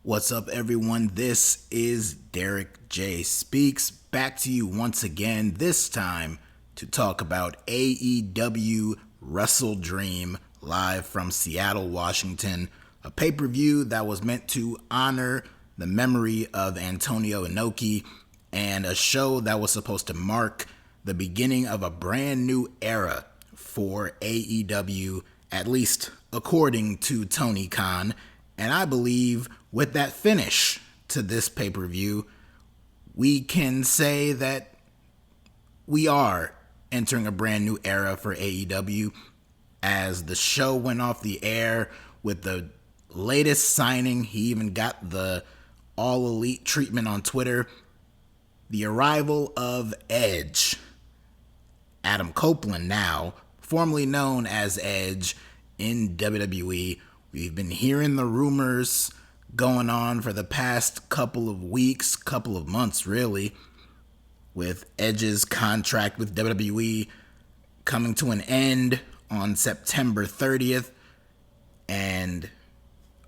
What's up, everyone? This is DerekJ Speaks, back to you once again, this time to talk about AEW WrestleDream, live from Seattle, Washington, a pay-per-view that was meant to honor the memory of Antonio Inoki, and a show that was supposed to mark the beginning of a brand new era for AEW, at least according to Tony Khan. And I believe with that finish to this pay-per-view, we can say that we are entering a brand new era for AEW, as the show went off the air with the latest signing. He even got the All Elite treatment on Twitter. The arrival of Edge. Adam Copeland, now formerly known as Edge in WWE. We've been hearing the rumors going on for the past couple of weeks, couple of months really, with Edge's contract with WWE coming to an end on September 30th. And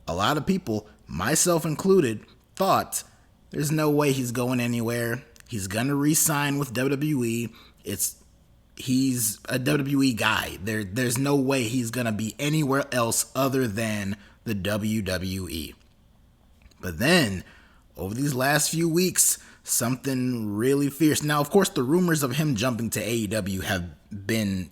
a lot of people, myself included, thought there's no way he's going anywhere. He's going to re-sign with WWE. He's a WWE guy. There's no way he's going to be anywhere else other than the WWE. But then, over these last few weeks, something really fierce. Now, of course, the rumors of him jumping to AEW have been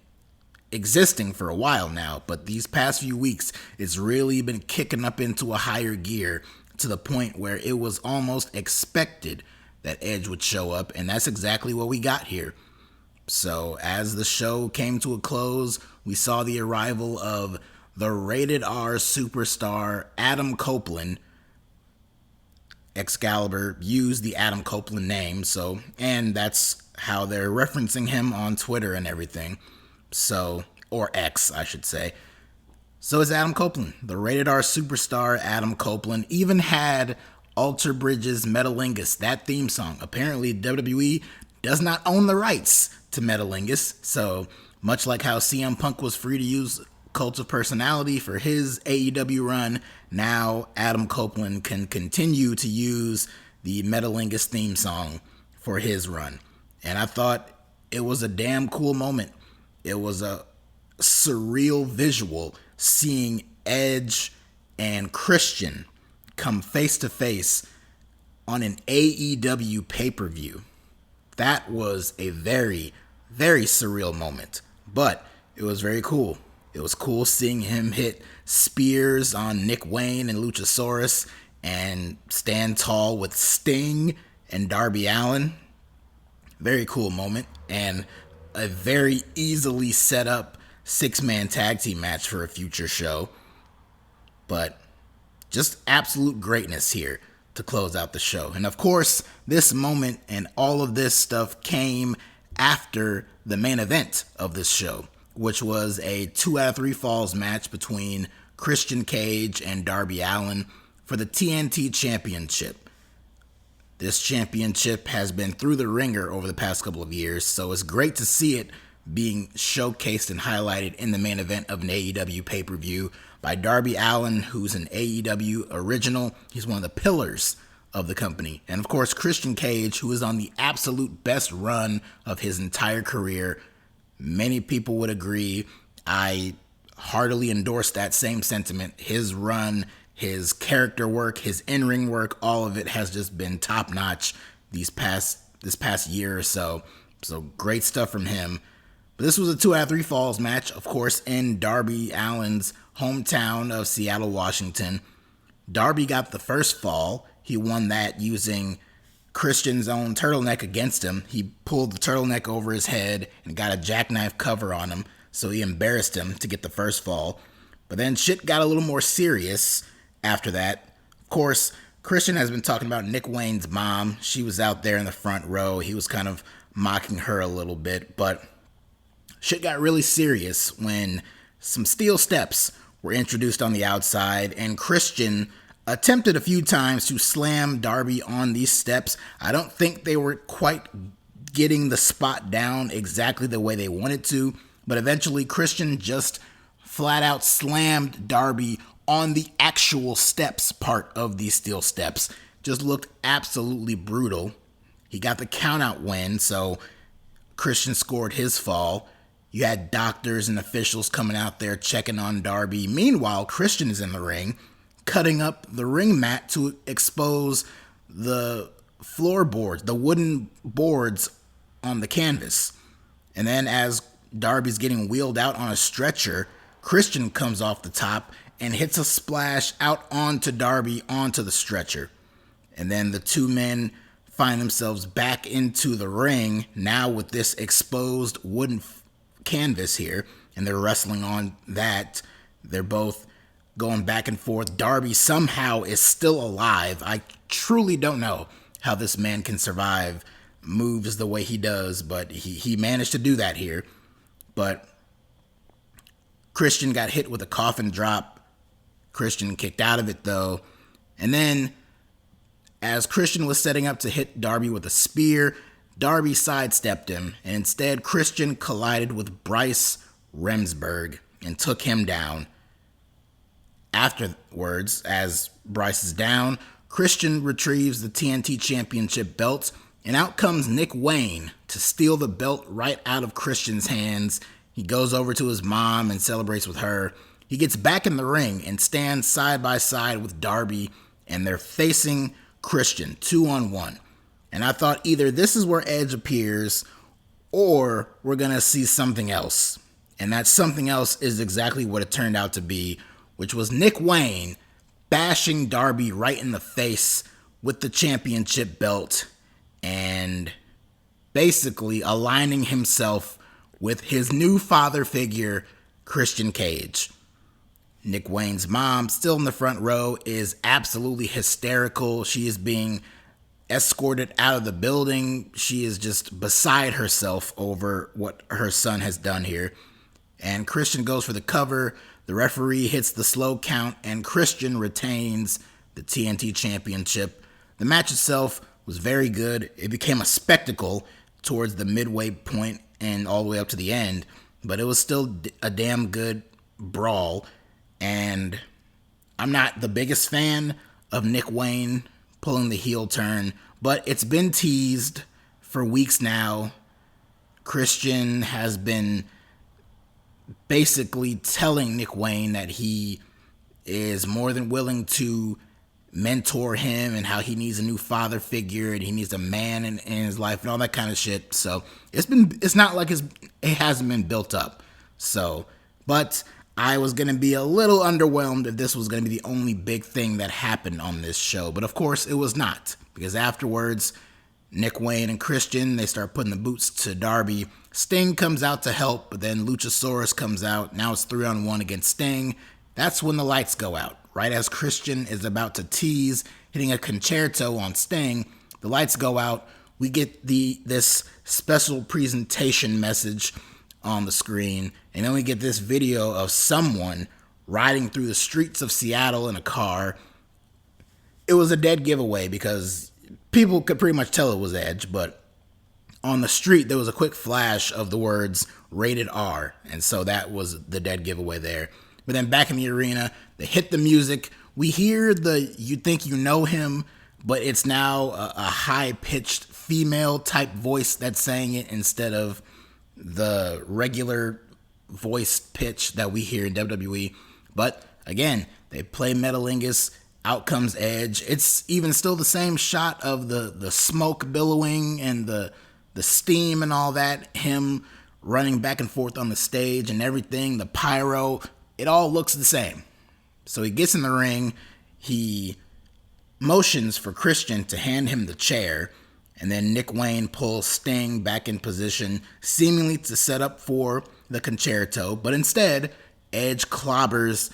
existing for a while now, but these past few weeks, it's really been kicking up into a higher gear to the point where it was almost expected that Edge would show up, and that's exactly what we got here. So as the show came to a close, we saw the arrival of the rated R superstar Adam Copeland. Excalibur used the Adam Copeland name, and that's how they're referencing him on Twitter and everything. So, or X, I should say. So it's Adam Copeland, the rated R superstar Adam Copeland. Even had Alter Bridge's Metalingus, that theme song. Apparently WWE does not own the rights to Metalingus, so much like how CM Punk was free to use Cult of Personality for his AEW run, now Adam Copeland can continue to use the Metalingus theme song for his run. And I thought it was a damn cool moment. It was a surreal visual seeing Edge and Christian come face to face on an AEW pay-per-view. That was a very, very surreal moment, but it was very cool. It was cool seeing him hit spears on Nick Wayne and Luchasaurus and stand tall with Sting and Darby Allin. Very cool moment, and a very easily set up 6-man tag team match for a future show. But just absolute greatness here to close out the show. And of course, this moment and all of this stuff came after the main event of this show, which was a 2 out of 3 falls match between Christian Cage and Darby Allin for the TNT Championship. This championship has been through the ringer over the past couple of years, so it's great to see it being showcased and highlighted in the main event of an AEW pay-per-view by Darby Allin, who's an AEW original. He's one of the pillars of the company. And of course, Christian Cage, who is on the absolute best run of his entire career. Many people would agree. I heartily endorse that same sentiment. His run, his character work, his in-ring work, all of it has just been top-notch this past year or so. So great stuff from him. But this was a 2 out of 3 falls match, of course, in Darby Allin's hometown of Seattle, Washington. Darby got the first fall. He won that using Christian's own turtleneck against him. He pulled the turtleneck over his head and got a jackknife cover on him, so he embarrassed him to get the first fall. But then shit got a little more serious after that. Of course, Christian has been talking about Nick Wayne's mom. She was out there in the front row. He was kind of mocking her a little bit, but shit got really serious when some steel steps were introduced on the outside, and Christian attempted a few times to slam Darby on these steps. I don't think they were quite getting the spot down exactly the way they wanted to, but eventually Christian just flat out slammed Darby on the actual steps part of these steel steps. Just looked absolutely brutal. He got the countout win, so Christian scored his fall. You had doctors and officials coming out there checking on Darby. Meanwhile, Christian is in the ring, cutting up the ring mat to expose the floorboards, the wooden boards on the canvas. And then as Darby's getting wheeled out on a stretcher, Christian comes off the top and hits a splash out onto Darby onto the stretcher. And then the two men find themselves back into the ring, now with this exposed wooden canvas here, and they're wrestling on that. They're both going back and forth. Darby somehow is still alive. I truly don't know how this man can survive moves the way he does, but he managed to do that here. But Christian got hit with a coffin drop. Christian kicked out of it though. And then as Christian was setting up to hit Darby with a spear, Darby sidestepped him, and instead Christian collided with Bryce Remsburg and took him down. Afterwards, as Bryce is down, Christian retrieves the TNT Championship belt, and out comes Nick Wayne to steal the belt right out of Christian's hands. He goes over to his mom and celebrates with her. He gets back in the ring and stands side by side with Darby, and they're facing Christian 2-on-1. And I thought either this is where Edge appears or we're going to see something else. And that something else is exactly what it turned out to be, which was Nick Wayne bashing Darby right in the face with the championship belt and basically aligning himself with his new father figure, Christian Cage. Nick Wayne's mom, still in the front row, is absolutely hysterical. She is being escorted out of the building. She is just beside herself over what her son has done here. And Christian goes for the cover. The referee hits the slow count, and Christian retains the TNT Championship. The match itself was very good. It became a spectacle towards the midway point and all the way up to the end, but it was still a damn good brawl. And I'm not the biggest fan of Nick Wayne pulling the heel turn, but it's been teased for weeks now. Christian has been basically telling Nick Wayne that he is more than willing to mentor him and how he needs a new father figure and he needs a man in his life and all that kind of shit. So it's not like it hasn't been built up. So, but I was going to be a little underwhelmed if this was going to be the only big thing that happened on this show. But of course it was not, because afterwards, Nick Wayne and Christian, they start putting the boots to Darby. Sting comes out to help, but then Luchasaurus comes out. Now it's 3-on-1 against Sting. That's when the lights go out. Right as Christian is about to tease, hitting a concerto on Sting, the lights go out. We get this special presentation message on the screen, and then we get this video of someone riding through the streets of Seattle in a car. It was a dead giveaway because people could pretty much tell it was Edge, but on the street there was a quick flash of the words rated R, and so that was the dead giveaway there. But then back in the arena, they hit the music. We hear the "You Think You Know Him," but it's now a high-pitched female-type voice that's saying it instead of the regular voice pitch that we hear in WWE. But again, they play Metalingus. Out comes Edge. It's even still the same shot of the smoke billowing and the steam and all that. Him running back and forth on the stage and everything. The pyro. It all looks the same. So he gets in the ring. He motions for Christian to hand him the chair. And then Nick Wayne pulls Sting back in position, seemingly to set up for the concerto. But instead, Edge clobbers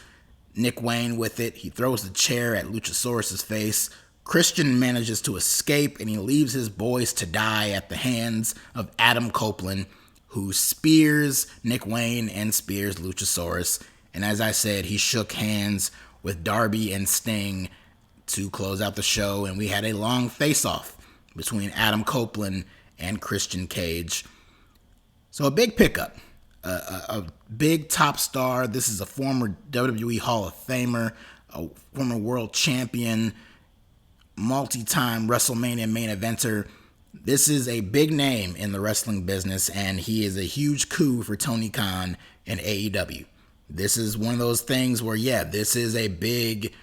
Nick Wayne with it. He throws the chair at Luchasaurus' face. Christian manages to escape, and he leaves his boys to die at the hands of Adam Copeland, who spears Nick Wayne and spears Luchasaurus. And as I said, he shook hands with Darby and Sting to close out the show, and we had a long face-off between Adam Copeland and Christian Cage. So a big pickup. a big top star. This is a former WWE Hall of Famer, a former world champion, multi-time WrestleMania main eventer. This is a big name in the wrestling business, and he is a huge coup for Tony Khan and AEW. This is one of those things where, yeah, this is a big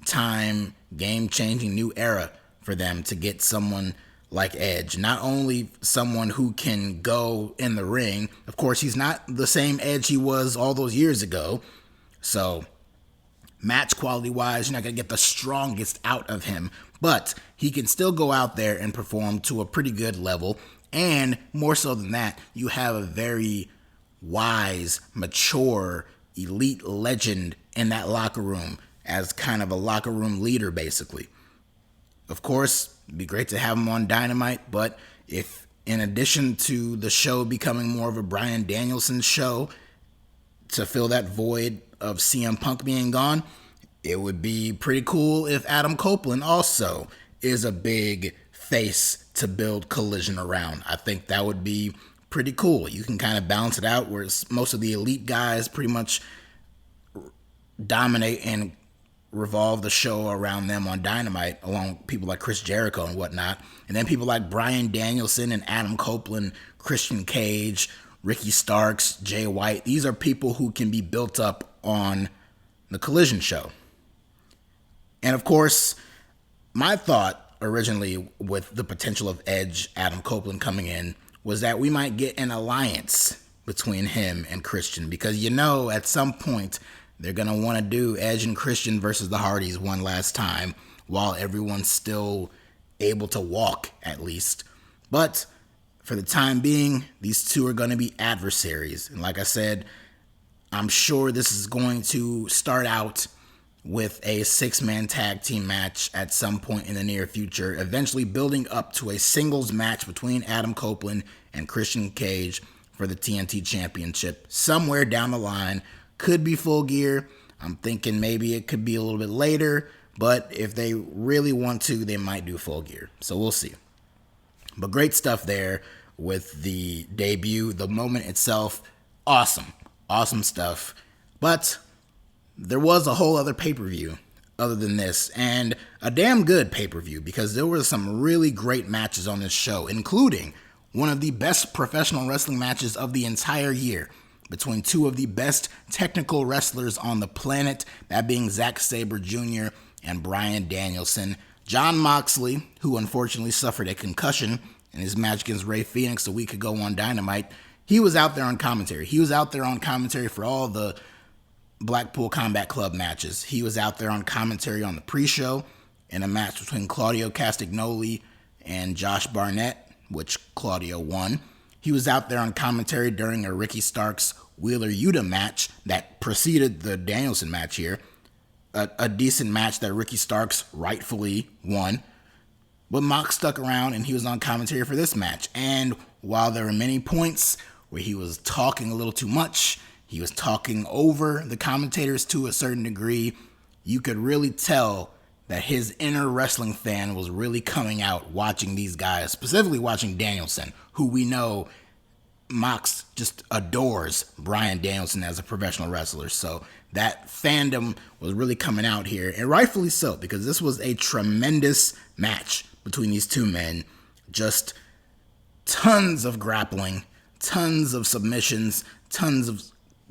time, game-changing new era for them to get someone like Edge. Not only someone who can go in the ring. Of course, he's not the same Edge he was all those years ago. So, match quality-wise, you're not going to get the strongest out of him. But he can still go out there and perform to a pretty good level. And more so than that, you have a very wise, mature, elite legend in that locker room as kind of a locker room leader, basically. Of course, it'd be great to have him on Dynamite, but if in addition to the show becoming more of a Bryan Danielson show to fill that void of CM Punk being gone, it would be pretty cool if Adam Copeland also is a big face to build Collision around. I think that would be pretty cool. You can kind of balance it out where most of the elite guys pretty much dominate and revolve the show around them on Dynamite, along with people like Chris Jericho and whatnot. And then people like Bryan Danielson and Adam Copeland, Christian Cage, Ricky Starks, Jay White. These are people who can be built up on the Collision show. And of course, my thought originally with the potential of Edge, Adam Copeland coming in, was that we might get an alliance between him and Christian. Because at some point, they're going to want to do Edge and Christian versus the Hardys one last time while everyone's still able to walk, at least. But for the time being, these two are going to be adversaries. And like I said, I'm sure this is going to start out with a 6-man tag team match at some point in the near future, eventually building up to a singles match between Adam Copeland and Christian Cage for the TNT Championship somewhere down the line. Could be Full Gear. I'm thinking maybe it could be a little bit later, but if they really want to, they might do Full Gear. So we'll see. But great stuff there with the debut. The moment itself, awesome. Awesome stuff. But there was a whole other pay-per-view other than this, and a damn good pay-per-view, because there were some really great matches on this show, including one of the best professional wrestling matches of the entire year between two of the best technical wrestlers on the planet, that being Zack Sabre Jr. and Bryan Danielson. Jon Moxley, who unfortunately suffered a concussion in his match against Rey Fenix a week ago on Dynamite, he was out there on commentary. He was out there on commentary for all the Blackpool Combat Club matches. He was out there on commentary on the pre-show in a match between Claudio Castagnoli and Josh Barnett, which Claudio won. He was out there on commentary during a Ricky Starks Wheeler Yuta match that preceded the Danielson match here. A decent match that Ricky Starks rightfully won. But Mox stuck around and he was on commentary for this match. And while there were many points where he was talking a little too much, he was talking over the commentators to a certain degree, you could really tell that his inner wrestling fan was really coming out watching these guys, specifically watching Danielson, who we know Mox just adores Bryan Danielson as a professional wrestler. So that fandom was really coming out here, and rightfully so, because this was a tremendous match between these two men. Just tons of grappling, tons of submissions, tons of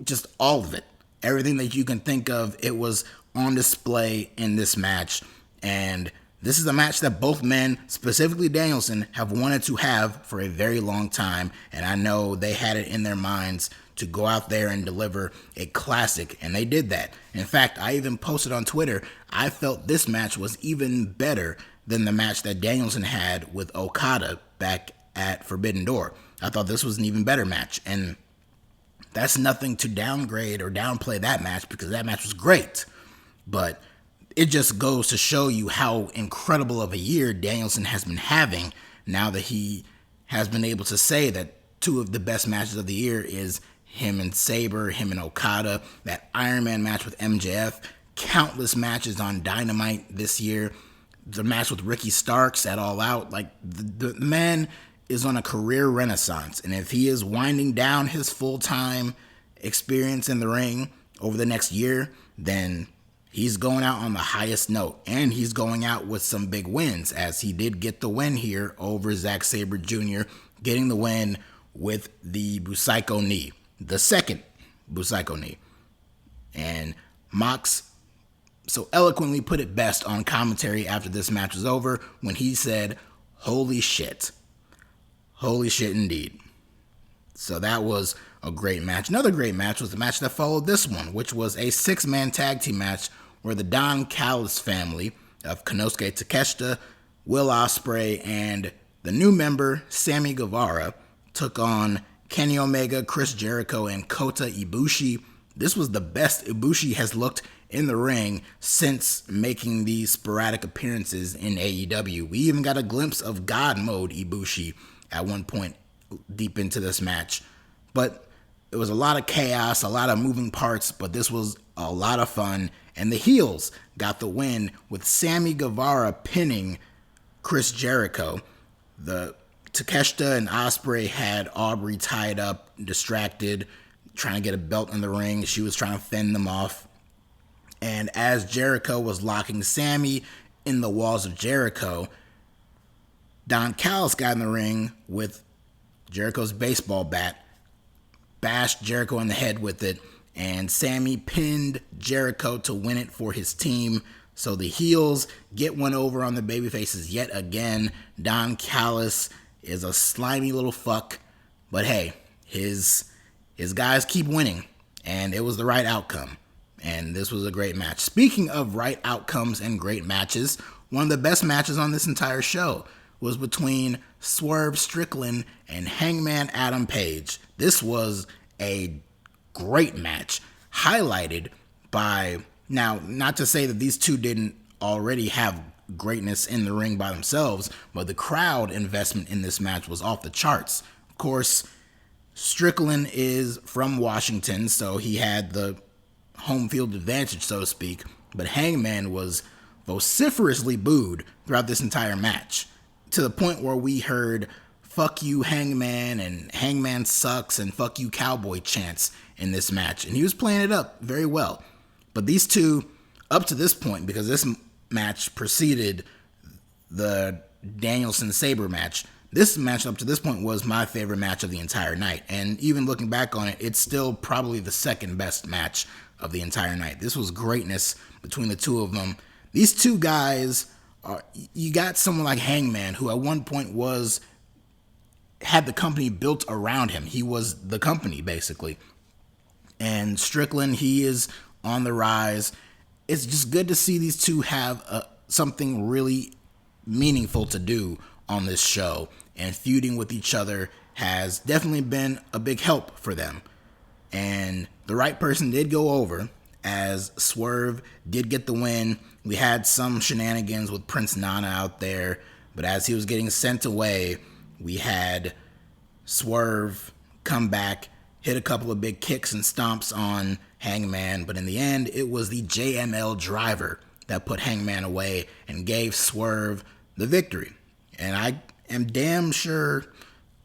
just all of it. Everything that you can think of, it was on display in this match. And this is a match that both men, specifically Danielson, have wanted to have for a very long time. And I know they had it in their minds to go out there and deliver a classic. And they did that. In fact, I even posted on Twitter, I felt this match was even better than the match that Danielson had with Okada back at Forbidden Door. I thought this was an even better match. And that's nothing to downgrade or downplay that match, because that match was great. But it just goes to show you how incredible of a year Danielson has been having now that he has been able to say that two of the best matches of the year is him and Sabre, him and Okada, that Iron Man match with MJF, countless matches on Dynamite this year, the match with Ricky Starks at All Out. Like, the man is on a career renaissance, and if he is winding down his full-time experience in the ring over the next year, then he's going out on the highest note, and he's going out with some big wins, as he did get the win here over Zack Sabre Jr., getting the win with the Busaiku knee, the second Busaiku knee. And Mox so eloquently put it best on commentary after this match was over when he said, "Holy shit. Holy shit indeed." So that was a great match. Another great match was the match that followed this one, which was a 6-man tag team match where the Don Callis family of Konosuke Takeshita, Will Ospreay, and the new member, Sammy Guevara, took on Kenny Omega, Chris Jericho, and Kota Ibushi. This was the best Ibushi has looked in the ring since making these sporadic appearances in AEW. We even got a glimpse of God Mode Ibushi at one point deep into this match. But it was a lot of chaos, a lot of moving parts, but this was a lot of fun. And the heels got the win with Sammy Guevara pinning Chris Jericho. The Takeshita and Ospreay had Aubrey tied up, distracted, trying to get a belt in the ring. She was trying to fend them off. And as Jericho was locking Sammy in the walls of Jericho, Don Callis got in the ring with Jericho's baseball bat, bashed Jericho in the head with it, and Sammy pinned Jericho to win it for his team. So the heels get one over on the babyfaces yet again. Don Callis is a slimy little fuck, but hey, his guys keep winning, and it was the right outcome. And this was a great match. Speaking of right outcomes and great matches, one of the best matches on this entire show was between Swerve Strickland and Hangman Adam Page. This was a great match, highlighted by, now, not to say that these two didn't already have greatness in the ring by themselves, but the crowd investment in this match was off the charts. Of course, Strickland is from Washington, so he had the home field advantage, so to speak, but Hangman was vociferously booed throughout this entire match, to the point where we heard "fuck you Hangman" and "Hangman sucks" and "fuck you Cowboy" chants in this match, and he was playing it up very well. But these two, up to this point, because this match preceded the Danielson Sabre match, this match up to this point was my favorite match of the entire night, and even looking back on it, it's still probably the second best match of the entire night. This was greatness between the two of them. These two guys, you got someone like Hangman, who at one point had the company built around him. He was the company, basically. And Strickland, he is on the rise. It's just good to see these two have something really meaningful to do on this show. And feuding with each other has definitely been a big help for them. And the right person did go over, as Swerve did get the win. We had some shenanigans with Prince Nana out there, but as he was getting sent away, we had Swerve come back, hit a couple of big kicks and stomps on Hangman, but in the end, it was the JML driver that put Hangman away and gave Swerve the victory. And I am damn sure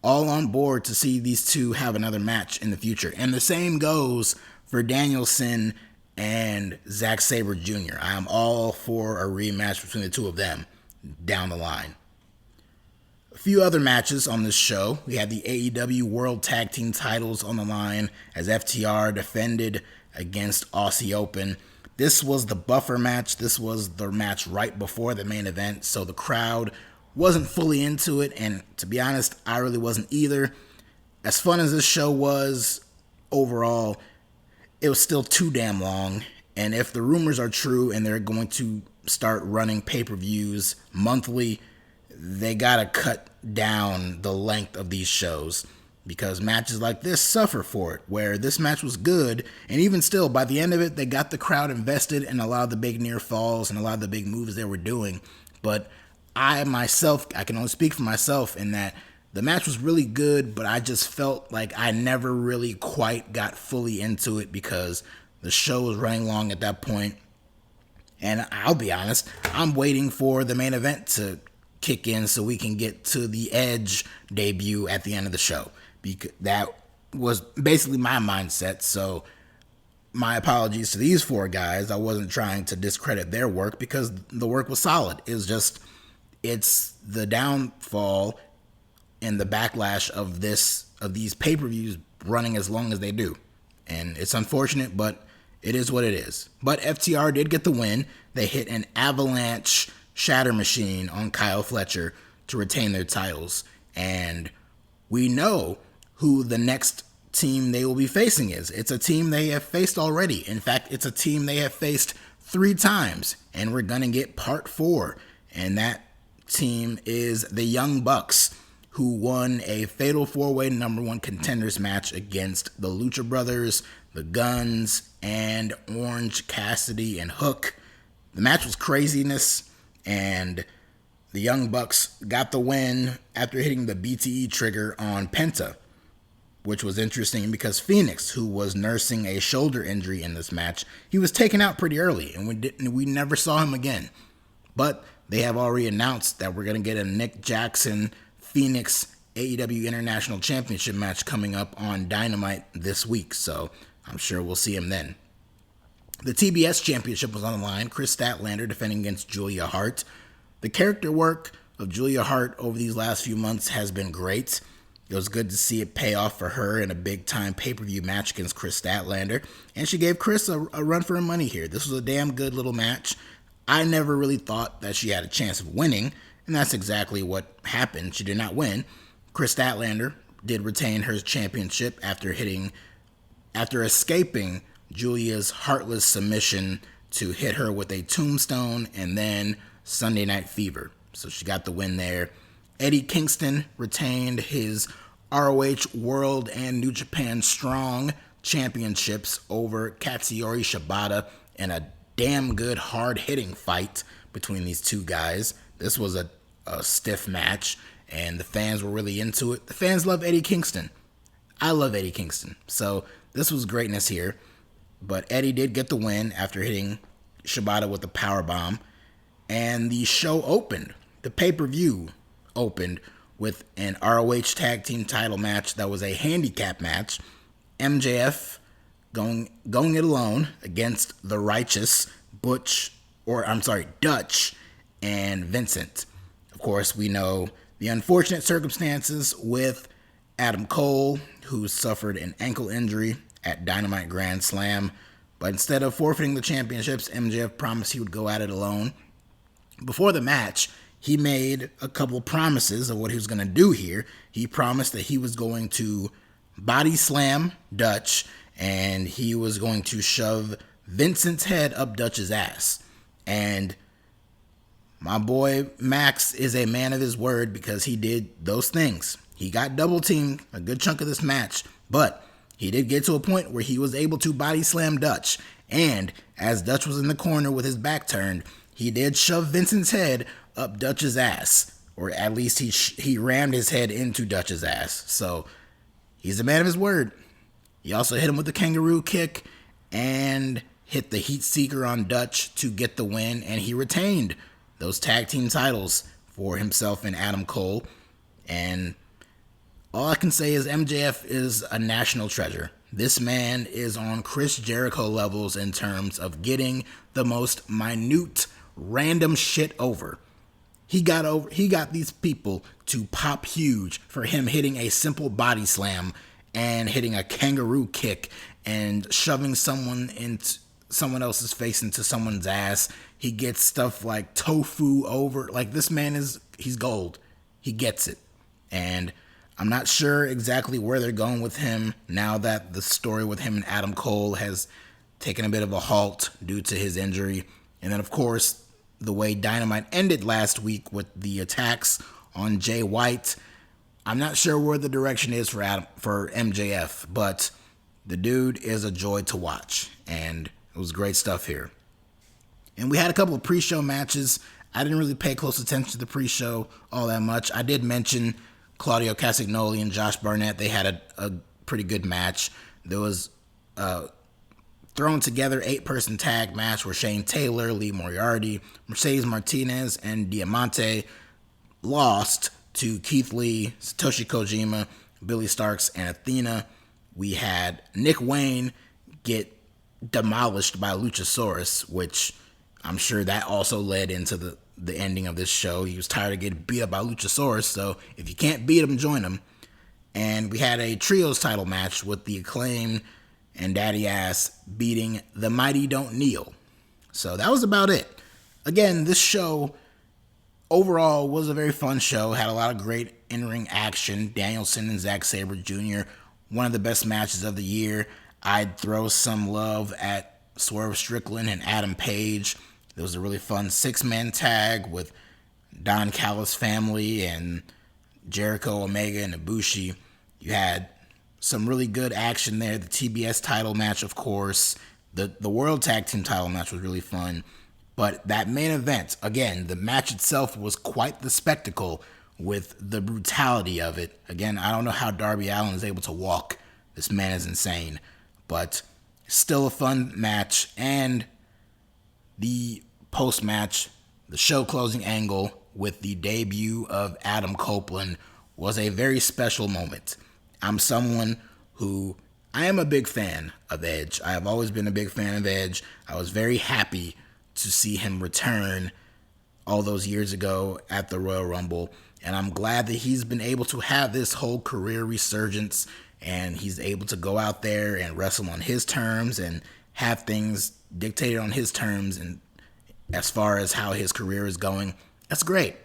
all on board to see these two have another match in the future. And the same goes for Danielson and Zack Sabre Jr. I am all for a rematch between the two of them down the line. A few other matches on this show. We had the AEW World Tag Team titles on the line as FTR defended against Aussie Open. This was the buffer match. This was the match right before the main event, so the crowd wasn't fully into it, and to be honest, I really wasn't either. As fun as this show was overall, it was still too damn long, and if the rumors are true and they're going to start running pay-per-views monthly, they gotta cut down the length of these shows, because matches like this suffer for it, where this match was good, and even still, by the end of it, they got the crowd invested in a lot of the big near falls and a lot of the big moves they were doing, but I can only speak for myself in that the match was really good, but I just felt like I never really quite got fully into it because the show was running long at that point. And I'll be honest, I'm waiting for the main event to kick in so we can get to the Edge debut at the end of the show. Because that was basically my mindset. So my apologies to these four guys. I wasn't trying to discredit their work because the work was solid. It's the downfall and the backlash of these pay-per-views running as long as they do. And it's unfortunate, but it is what it is. But FTR did get the win. They hit an avalanche shatter machine on Kyle Fletcher to retain their titles. And we know who the next team they will be facing is. It's a team they have faced already. In fact, it's a team they have faced 3 times. And we're going to get part 4. And that team is the Young Bucks, who won a fatal 4-way number 1 contenders match against the Lucha Brothers, the Guns, and Orange Cassidy and Hook. The match was craziness, and the Young Bucks got the win after hitting the BTE trigger on Penta, which was interesting because Phoenix, who was nursing a shoulder injury in this match, he was taken out pretty early, and we never saw him again. But they have already announced that we're going to get a Nick Jackson Phoenix AEW International Championship match coming up on Dynamite this week, so I'm sure we'll see him then. The TBS Championship was on the line. Chris Statlander defending against Julia Hart. The character work of Julia Hart over these last few months has been great. It was good to see it pay off for her in a big-time pay-per-view match against Chris Statlander, and she gave Chris a run for her money here. This was a damn good little match. I never really thought that she had a chance of winning, and that's exactly what happened. She did not win. Chris Statlander did retain her championship after escaping Julia's heartless submission to hit her with a tombstone and then Sunday Night Fever. So she got the win there. Eddie Kingston retained his ROH World and New Japan Strong championships over Katsuyori Shibata in a damn good hard-hitting fight between these two guys. This was a stiff match, and the fans were really into it. The fans love Eddie Kingston. I love Eddie Kingston. So this was greatness here. But Eddie did get the win after hitting Shibata with a powerbomb. And the show opened. The pay-per-view opened with an ROH Tag Team title match that was a handicap match. MJF going it alone against the Righteous, Dutch and Vincent. Of course, we know the unfortunate circumstances with Adam Cole, who suffered an ankle injury at Dynamite Grand Slam. But instead of forfeiting the championships, MJF promised he would go at it alone. Before the match, he made a couple promises of what he was going to do here. He promised that he was going to body slam Dutch, and he was going to shove Vincent's head up Dutch's ass. And my boy Max is a man of his word because he did those things. He got double teamed a good chunk of this match, but he did get to a point where he was able to body slam Dutch. And as Dutch was in the corner with his back turned, he did shove Vincent's head up Dutch's ass, or at least he rammed his head into Dutch's ass. So he's a man of his word. He also hit him with the kangaroo kick and hit the heat seeker on Dutch to get the win, and he retained those tag team titles for himself and Adam Cole. And all I can say is MJF is a national treasure. This man is on Chris Jericho levels in terms of getting the most minute, random shit over. He got these people to pop huge for him hitting a simple body slam and hitting a kangaroo kick and shoving someone else's face into someone's ass. He gets stuff like tofu over. Like, this man he's gold. He gets it. And I'm not sure exactly where they're going with him now that the story with him and Adam Cole has taken a bit of a halt due to his injury. And then, of course, the way Dynamite ended last week with the attacks on Jay White. I'm not sure where the direction is for MJF, but the dude is a joy to watch, and it was great stuff here. And we had a couple of pre-show matches. I didn't really pay close attention to the pre-show all that much. I did mention Claudio Castagnoli and Josh Barnett. They had a pretty good match. There was a thrown together 8-person tag match where Shane Taylor, Lee Moriarty, Mercedes Martinez, and Diamante lost to Keith Lee, Satoshi Kojima, Billy Starks, and Athena. We had Nick Wayne get demolished by Luchasaurus, which I'm sure that also led into the ending of this show. He was tired of getting beat up by Luchasaurus, so if you can't beat him, join him. And we had a trios title match with the Acclaim and Daddy Ass beating the Mighty Don't Kneel. So that was about it. Again, this show overall was a very fun show. Had a lot of great in-ring action. Danielson and Zack Sabre Jr., one of the best matches of the year. I'd throw some love at Swerve Strickland and Adam Page. There was a really fun 6-man tag with Don Callis' family and Jericho, Omega, and Ibushi. You had some really good action there. The TBS title match, of course. The World Tag Team title match was really fun. But that main event, again, the match itself was quite the spectacle with the brutality of it. Again, I don't know how Darby Allin is able to walk. This man is insane. But still a fun match. And the post-match, the show closing angle with the debut of Adam Copeland was a very special moment. I'm someone who, I am a big fan of Edge. I have always been a big fan of Edge. I was very happy to see him return all those years ago at the Royal Rumble. And I'm glad that he's been able to have this whole career resurgence and he's able to go out there and wrestle on his terms and have things dictated on his terms. And as far as how his career is going, that's great.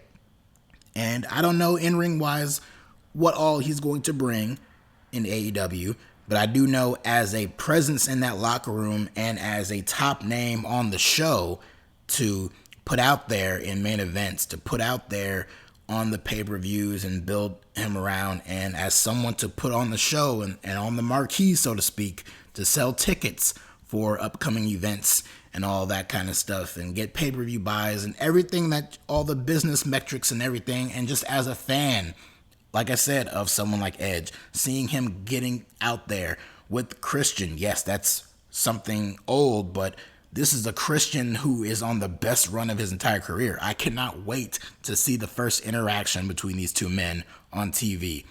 And I don't know in-ring wise what all he's going to bring in AEW, but I do know as a presence in that locker room and as a top name on the show to put out there in main events, to put out there on the pay-per-views and build him around, and as someone to put on the show and on the marquee, so to speak, to sell tickets for upcoming events and all that kind of stuff and get pay-per-view buys and everything, that all the business metrics and everything. And just as a fan, like I said, of someone like Edge, seeing him getting out there with Christian, yes, that's something old, but this is a Christian who is on the best run of his entire career. I cannot wait to see the first interaction between these two men on TV.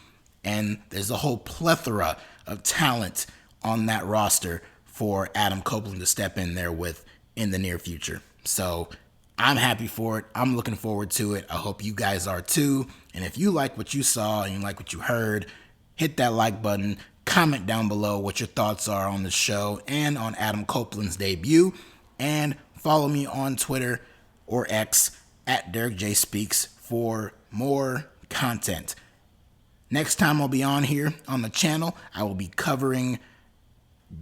And there's a whole plethora of talent on that roster for Adam Copeland to step in there with in the near future. So I'm happy for it. I'm looking forward to it. I hope you guys are too. And if you like what you saw and you like what you heard, hit that like button. Comment down below what your thoughts are on the show and on Adam Copeland's debut. And follow me on Twitter or X at DerekJ Speaks for more content. Next time I'll be on here on the channel, I will be covering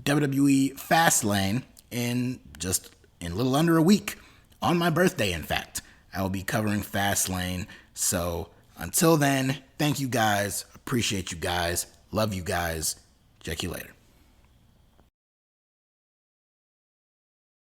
WWE Fastlane in a little under a week. On my birthday, in fact, I will be covering Fastlane. So until then, thank you guys. Appreciate you guys. Love you guys. Check you later.